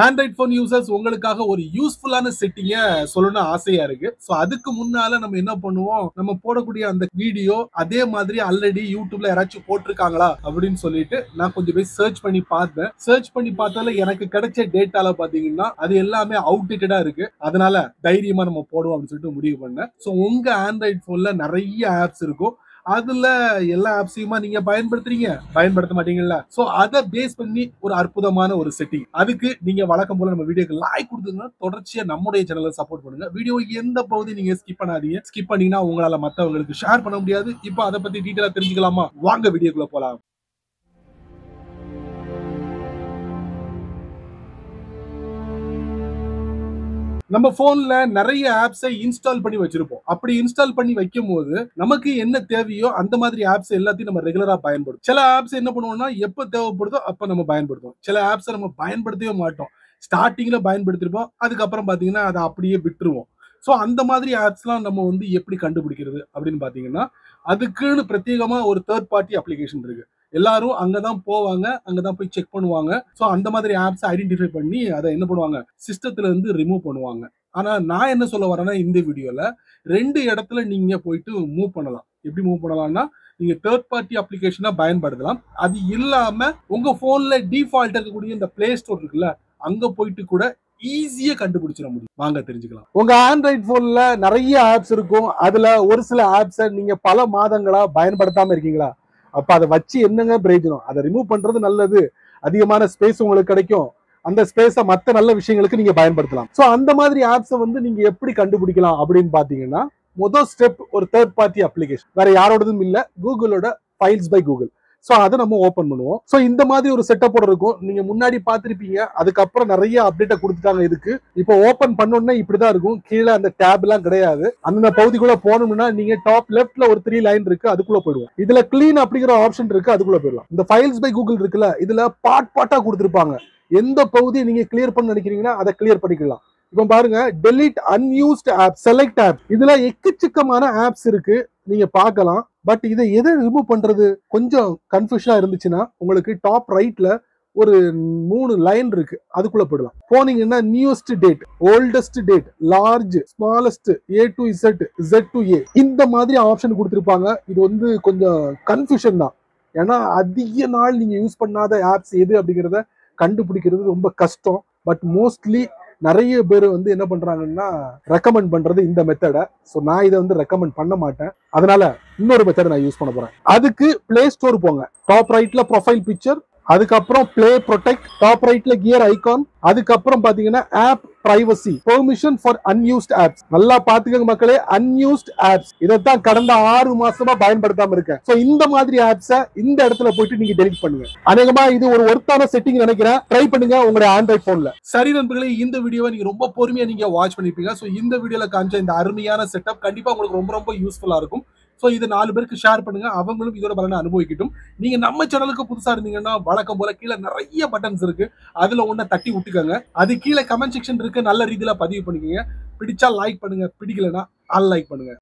Android phone users உங்களுக்காக ஒரு யூஸ்ஃபுல்லான செட்டிங்க சொல்லணும்னு ஆசையா இருக்கு. சோ அதுக்கு முன்னால நம்ம என்ன பண்ணுவோம், நம்ம போடக்கூடிய அந்த வீடியோ அதே மாதிரி ஆல்ரெடி யூடியூப்ல யாராச்சும் போட்டிருக்காங்களா அப்படின்னு சொல்லிட்டு நான் கொஞ்சம் போய் சர்ச் பண்ணி பார்த்தேன். சர்ச் பண்ணி பார்த்தால எனக்கு கிடைச்ச டேட்டால பாத்தீங்கன்னா அது எல்லாமே அவுட்டேட்டடா இருக்கு. அதனால தைரியமா நம்ம போடுவோம் அப்படின்னு சொல்லிட்டு முடிவு பண்ணேன். சோ உங்க ஆண்ட்ராய்ட் போன்ல நிறைய ஆப்ஸ் இருக்கும். அதுல எல்லா ஆப்ஸையுமா நீங்க பயன்படுத்த மாட்டீங்கல்ல. சோ அத பேஸ் பண்ணி ஒரு அற்புதமான ஒரு செட்டிங். அதுக்கு நீங்க வழக்கம் போல நம்ம வீடியோக்கு லைக் கொடுத்தீங்கன்னா தொடர்ச்சியா நம்முடைய சேனலை சப்போர்ட் பண்ணுங்க. வீடியோ எந்த பகுதி நீங்க ஸ்கிப் பண்ணாதீங்க. ஸ்கிப் பண்ணீங்கன்னா உங்களால மத்தவங்களுக்கு ஷேர் பண்ண முடியாது. இப்போ அதை பத்தி டீடைலா தெரிஞ்சுக்கலாமா? வாங்க வீடியோக்குள்ள போலாம். நம்ம போன்ல நிறைய ஆப்ஸை இன்ஸ்டால் பண்ணி வச்சிருப்போம். அப்படி இன்ஸ்டால் பண்ணி வைக்கும் போது நமக்கு என்ன தேவையோ அந்த மாதிரி ஆப்ஸ் எல்லாத்தையும் நம்ம ரெகுலரா பயன்படுத்தும். சில ஆப்ஸ் என்ன பண்ணுவோம்னா எப்ப தேவைப்படுதோ அப்ப நம்ம பயன்படுத்துவோம். சில ஆப்ஸை நம்ம பயன்படுத்தவே மாட்டோம். ஸ்டார்டிங்ல பயன்படுத்திருப்போம், அதுக்கப்புறம் பாத்தீங்கன்னா அதை அப்படியே விட்டுருவோம். ஸோ அந்த மாதிரி ஆப்ஸ்லாம் நம்ம வந்து எப்படி கண்டுபிடிக்கிறது அப்படின்னு பாத்தீங்கன்னா, அதுக்குன்னு பிரத்யேகமா ஒரு தேர்ட் பார்ட்டி அப்ளிகேஷன் இருக்கு. எல்லாரும் அங்கதான் போவாங்க, அங்கதான் போய் செக் பண்ணுவாங்க. ஸோ அந்த மாதிரி ஆப்ஸ் ஐடென்டிஃபை பண்ணி அதை என்ன பண்ணுவாங்க, சிஸ்டத்துல இருந்து ரிமூவ் பண்ணுவாங்க. ஆனா நான் என்ன சொல்ல வரேன்னா இந்த வீடியோல 2 இடத்துல நீங்க போயிட்டு மூவ் பண்ணலாம். எப்படி மூவ் பண்ணலாம்னா, நீங்க தேர்ட் பார்ட்டி அப்ளிகேஷனா பயன்படுத்தலாம். அது இல்லாம உங்க போன்ல டிஃபால்ட் இருக்கக்கூடிய இந்த பிளே ஸ்டோர் இருக்குல்ல, அங்க போயிட்டு கூட ஈஸியா கண்டுபிடிச்சிட முடியும். வாங்க தெரிஞ்சுக்கலாம். உங்க ஆண்ட்ராய்ட் போன்ல நிறைய ஆப்ஸ் இருக்கும். அதுல ஒரு சில ஆப்ஸை நீங்க பல மாதங்களா பயன்படுத்தாம இருக்கீங்களா? அப்ப அதை வச்சு என்னங்க பிரயோஜனம்? அதை ரிமூவ் பண்றது நல்லது. அதிகமான ஸ்பேஸ் உங்களுக்கு கிடைக்கும். அந்த ஸ்பேஸை மற்ற நல்ல விஷயங்களுக்கு நீங்க பயன்படுத்தலாம். சோ அந்த மாதிரி ஆப்ஸை வந்து நீங்க எப்படி கண்டுபிடிக்கலாம் அப்படின்னு பாத்தீங்கன்னா, முதல் ஸ்டெப் ஒரு தேர்ட் பார்ட்டி அப்ளிகேஷன். வேற யாரோடதும் இல்ல, கூகுளோட ஃபைல்ஸ் பை கூகுள். சோ அதை நம்ம ஓபன் பண்ணுவோம். சோ இந்த மாதிரி ஒரு செட்டப்போட இருக்கும். நீங்க முன்னாடி பாத்திருப்பீங்க. அதுக்கப்புறம் நிறைய அப்டேட்டை கொடுத்துட்டாங்க இதுக்கு. இப்போ ஓபன் பண்ணோம்னா இப்படிதான் இருக்கும். கீழே அந்த டேப் எல்லாம் கிடையாது. அந்த பகுதிக்குள்ள போனோம்னா நீங்க டாப் லெஃப்ட்ல ஒரு 3 லைன் இருக்கு, அதுக்குள்ள போயிடுவோம். இதுல கிளீன் அப்படிங்கிற ஆப்ஷன் இருக்கு, அதுக்குள்ள போயிடலாம். இந்த ஃபைல்ஸ் பை கூகுள் இருக்குல்ல, இதுல பார்ட்டா கொடுத்திருப்பாங்க. எந்த பகுதியை நீங்க கிளியர் பண்ண நினைக்கிறீங்கன்னா அதை கிளியர் பண்ணிக்கலாம். இப்போ பாருங்க, delete unused app, select app. இதுல எக்கச்சக்கமான ஆப்ஸ் இருக்கு, நீங்க பார்க்கலாம். பட் இதை எதை ரிமூவ் பண்றது கொஞ்சம் கன்ஃபியூஷனா இருந்துச்சுன்னா உங்களுக்கு டாப் ரைட்ல ஒரு 3 லைன் இருக்கு, அதுக்குள்ள போயிடலாம். போனீங்கன்னா newest date, oldest date, large, smallest, A to Z, Z to A, இந்த மாதிரி ஆப்ஷன் கொடுத்திருப்பாங்க. இது வந்து கொஞ்சம் கன்ஃபியூஷன் தான். ஏன்னா அதிக நாள் நீங்க யூஸ் பண்ணாத ஆப்ஸ் எது அப்படிங்கிறத கண்டுபிடிக்கிறது ரொம்ப கஷ்டம். பட் மோஸ்ட்லி நிறைய பேர் வந்து என்ன பண்றாங்கன்னா ரெக்கமெண்ட் பண்றது இந்த மெத்தடை. ஸோ நான் இதை வந்து ரெக்கமெண்ட் பண்ண மாட்டேன். அதனால இன்னொரு மெத்தட் நான் யூஸ் பண்ண போறேன். அதுக்கு பிளே ஸ்டோர் போங்க. டாப் ரைட்ல ப்ரொஃபைல் பிக்சர், அதுக்கப்புறம் பிளே ப்ரொடெக்ட், டாப் ரைட்ல கியர் ஐகான், அதுக்கப்புறம் பாத்தீங்கன்னா app privacy, permission for unused apps. நல்லா பாத்துக்கங்க மக்களே, அன்யூஸ்ட் ஆப்ஸ். இதைத்தான் கடந்த 6 மாசமா பயன்படுத்தாம இருக்கேன். சோ இந்த மாதிரி ஆப்ஸை இந்த இடத்துல போயிட்டு நீங்க டெலிட் பண்ணுங்க. அநேகமா இது ஒரு ஒர்த்தான செட்டிங் நினைக்கிறேன். ட்ரை பண்ணுங்க உங்களுடைய ஆண்ட்ராய்ட் போன்ல. சரி நண்பர்களே, இந்த வீடியோவை நீங்க ரொம்ப பொறுமையா நீங்க வாட்ச் பண்ணிருப்பீங்க. சோ இந்த வீடியோல காமிச்ச இந்த அருமையான செட்டப் கண்டிப்பா உங்களுக்கு ரொம்ப ரொம்ப யூஸ்ஃபுல்லா இருக்கும். சோ இது 4 பேருக்கு ஷேர் பண்ணுங்க, அவங்களும் இதோட பலனை அனுபவிக்கட்டும். நீங்க நம்ம சேனலுக்கு புதுசா இருந்தீங்கன்னா வழக்கம் போல கீழே நிறைய பட்டன்ஸ் இருக்கு, அதுல ஒண்ண தட்டி விட்டுக்கோங்க. அது கீழே கமெண்ட் செக்ஷன் இருக்கு, நல்ல ரீதியில பதிவு பண்ணிக்கோங்க. பிடிச்சா லைக் பண்ணுங்க, பிடிக்கலன்னா அன்லைக் பண்ணுங்க.